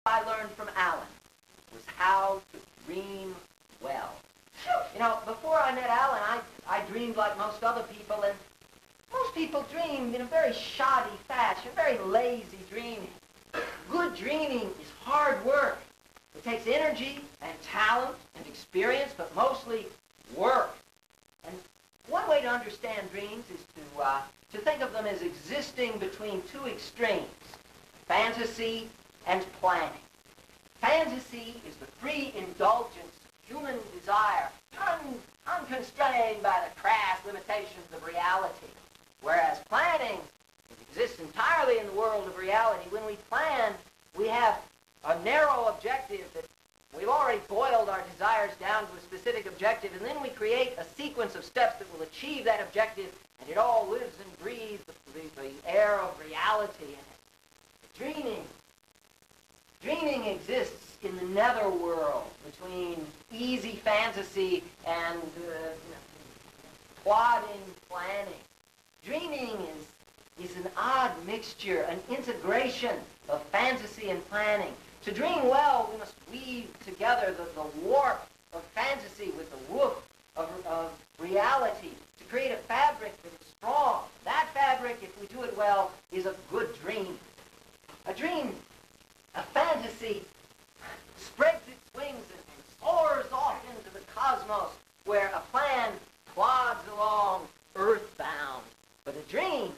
I learned from Alan was how to dream well. You know, before I met Alan, I dreamed like most other people, and most people dream in a very shoddy fashion, very lazy dreaming. Good dreaming is hard work. It takes energy and talent and experience, but mostly work. And one way to understand dreams is to think of them as existing between two extremes, fantasy and planning. Fantasy is the free indulgence of human desire, unconstrained by the crass limitations of reality. Whereas planning exists entirely in the world of reality. When we plan, we have a narrow objective that we've already boiled our desires down to a specific objective, and then we create a sequence of steps that will achieve that objective, and it all lives and breathes the air of reality in it. Dreaming exists in the netherworld between easy fantasy and plodding planning. Dreaming is an odd mixture, an integration of fantasy and planning. To dream well, we must weave together the warp of fantasy with the woof of reality to create a fabric that is strong. That fabric, if we do it well, is a good dream. A fantasy, spreads its wings and soars off into the cosmos, where a plan plods along earthbound. But a dream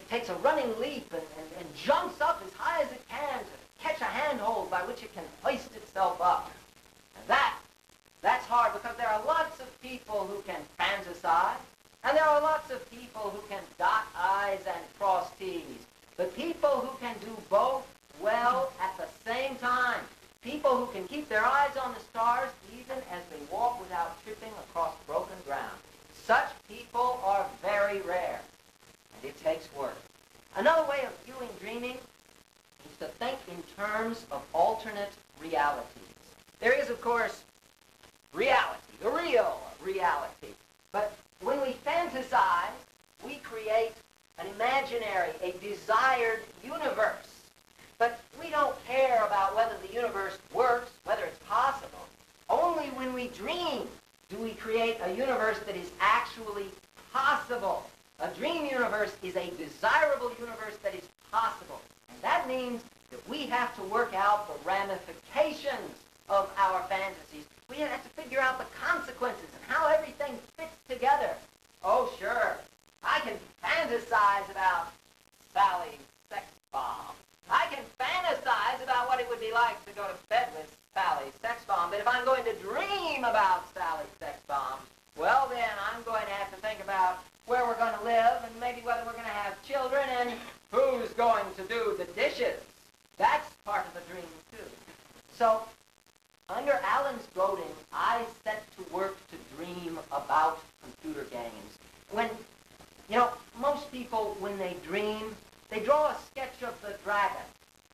takes a running leap and jumps up as high as it can to catch a handhold by which it can hoist itself up. And that's hard, because there are lots of people who can fantasize, and there are lots of people who can dot I's and cross T's. But people who can do both well at the same time, people who can keep their eyes on the stars even as they walk without tripping across broken ground, such people are very rare, and it takes work. Another way of viewing dreaming is to think in terms of alternate realities. There is, of course, reality, the real reality. But when we fantasize, we create an imaginary, a desired universe. But we don't care about whether the universe works, whether it's possible. Only when we dream do we create a universe that is actually possible. A dream universe is a desirable universe that is possible. And that means that we have to work out the ramifications of our fantasies. We have to figure out the consequences and how everything fits together. Oh, sure, I can fantasize about Sally's sex bomb. I can fantasize about what it would be like to go to bed with Sally's sex bomb. But if I'm going to dream about Sally's sex bomb, well, then I'm going to have to think about where we're going to live and maybe whether we're going to have children and who's going to do the dishes. That's part of the dream, too. So, under Alan's goading, I set to work to dream about computer games. Most people, when they dream, they draw a sketch of the dragon,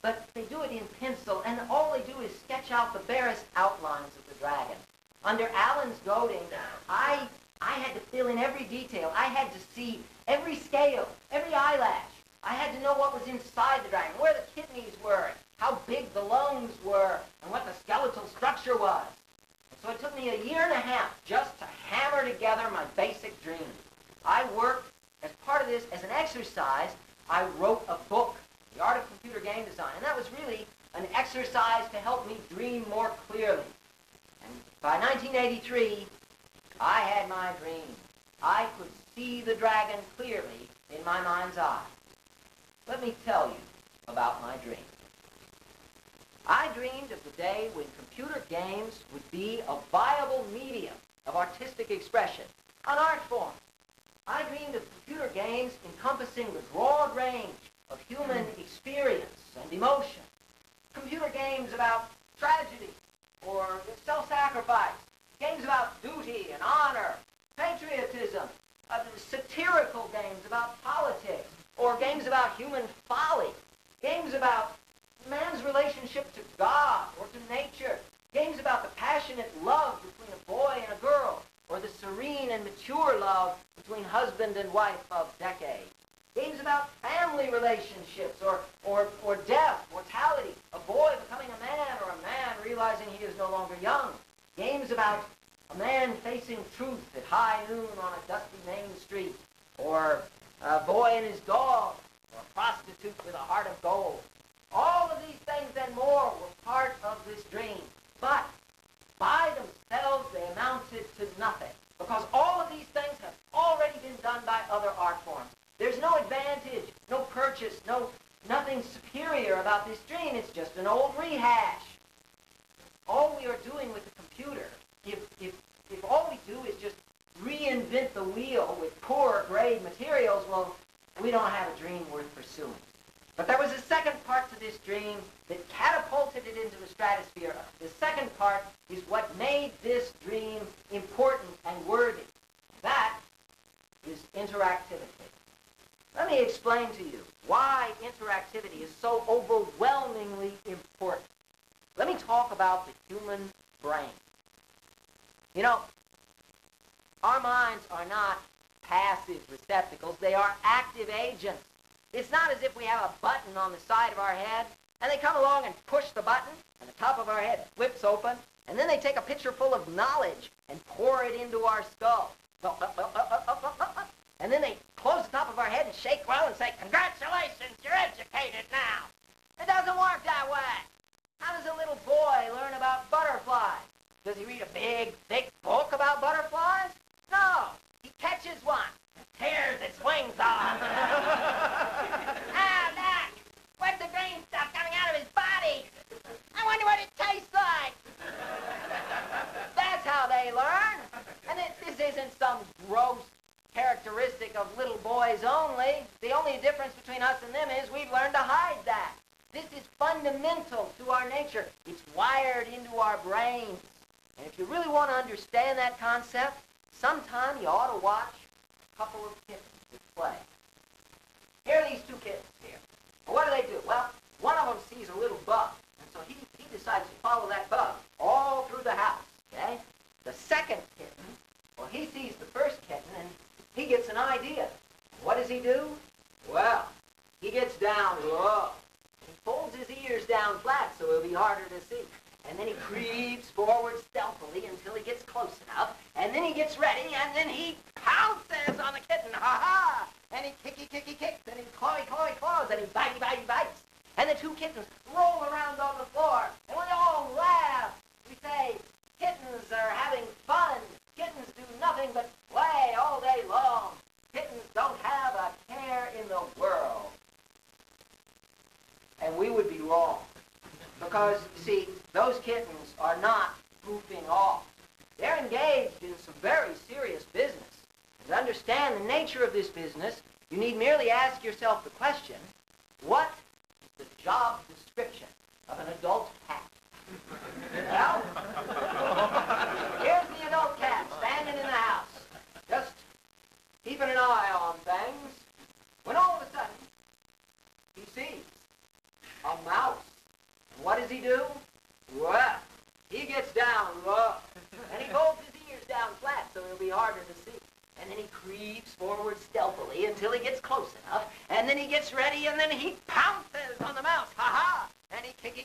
but they do it in pencil, and all they do is sketch out the barest outlines of the dragon. Under Alan's goading, I had to fill in every detail. I had to see every scale, every eyelash. I had to know what was inside the dragon, where the kidneys were, how big the lungs were, and what the skeletal structure was. And so it took me a year and a half just to hammer together my basic dream. I worked as part of this, as an exercise, I wrote a book, The Art of Computer Game Design, and that was really an exercise to help me dream more clearly. And by 1983, I had my dream. I could see the dragon clearly in my mind's eye. Let me tell you about my dream. I dreamed of the day when computer games would be a viable medium of artistic expression, an art form. I dreamed of computer games encompassing the broad range of human experience and emotion. Computer games about tragedy or self-sacrifice, games about duty and honor, patriotism, satirical games about politics, or games about human folly, games about man's relationship to God or to nature, games about the passionate love between a boy and a girl, or the serene and mature love between husband and wife of decades. Games about family relationships, or death, mortality, truth at high noon on a dusty Main Street, or a boy and his dog, or a prostitute with a heart of gold. All of these things and more were part of this dream. But by themselves, they amounted to nothing, because all of these things have already been done by other art forms. There's no advantage, no purchase, nothing superior about this dream. It's just an old rehash. All we are doing with the computer, if all we do is just reinvent the wheel with poorer grade materials, well, we don't have a dream worth pursuing. But there was a second part to this dream that catapulted it into the stratosphere. The second part is what made this dream important and worthy. That is interactivity. Let me explain to you why interactivity is so overwhelmingly important. Let me talk about the human brain. You know, our minds are not passive receptacles. They are active agents. It's not as if we have a button on the side of our head, and they come along and push the button, and the top of our head flips open, and then they take a pitcher full of knowledge and pour it into our skull. And then they close the top of our head and shake well and say, "Congratulations, you're educated now." It doesn't work that way. How does a little boy learn about butterflies? Does he read a big, thick book about butterflies? No. He catches one and tears its wings off. Ah, Doc, what's the green stuff coming out of his body? I wonder what it tastes like. That's how they learn. And this isn't some gross characteristic of little boys only. The only difference between us and them is we've learned to hide that. This is fundamental to our nature. It's wired into our brains. And if you really want to understand that concept, sometime you ought to watch a couple of kittens at play. Here are these two kittens here. Well, what do? Well, one of them sees a little bug, and so he decides to follow that bug all through the house, okay? The second kitten, well, he sees the first kitten, and he gets an idea. What does he do? Well, he gets down low. He folds his ears down flat so it'll be harder to see. And then he creeps forward stealthily until he gets close enough, and then he gets ready, and then he pounces on the kitten, ha-ha! And he kicks, and he claws, and he bites. And the two kittens roll around on the floor, and we all laugh. We say, kittens are having fun. Kittens do nothing but play all day long. Kittens don't have a care in the world. And we would be wrong. Because, see, those kittens are not goofing off. They're engaged in some very serious business. To understand the nature of this business, you need merely ask yourself the question, what is the job description of an adult cat? Well, here's the adult cat standing in the house, just keeping an eye on things, when all of a sudden, he sees a mouse. And what does he do? Well, he gets down low, and he folds his ears down flat so it'll be harder to see. And then he creeps forward stealthily until he gets close enough, and then he gets ready, and then he pounces on the mouse, ha-ha! And he kicks,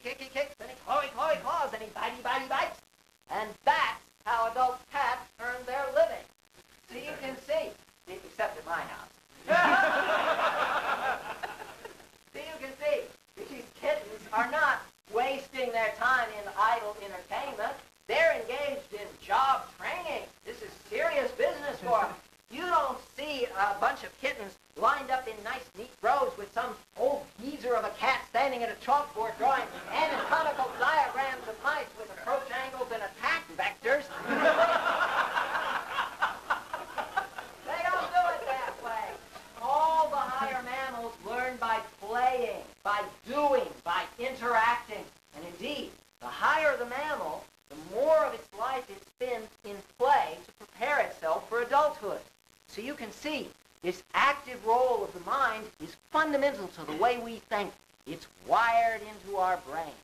and he claws, and he bites. And that's how adult cats earn their living. So you can see, except at my house. So you can see, these kittens are not wasting their time in idle entertainment. They're engaged in job training. This is serious business for them. You don't see a bunch of kittens lined up in nice, neat rows with some old geezer of a cat standing at a chalkboard drawing anatomical diagrams of mice with approach angles and attack vectors. They don't do it that way. All the higher mammals learn by playing, by doing, by interacting. And indeed, the higher the mammal, the more of its life it spends in play to prepare itself for adulthood. So you can see, this active role of the mind is fundamental to the way we think. It's wired into our brain.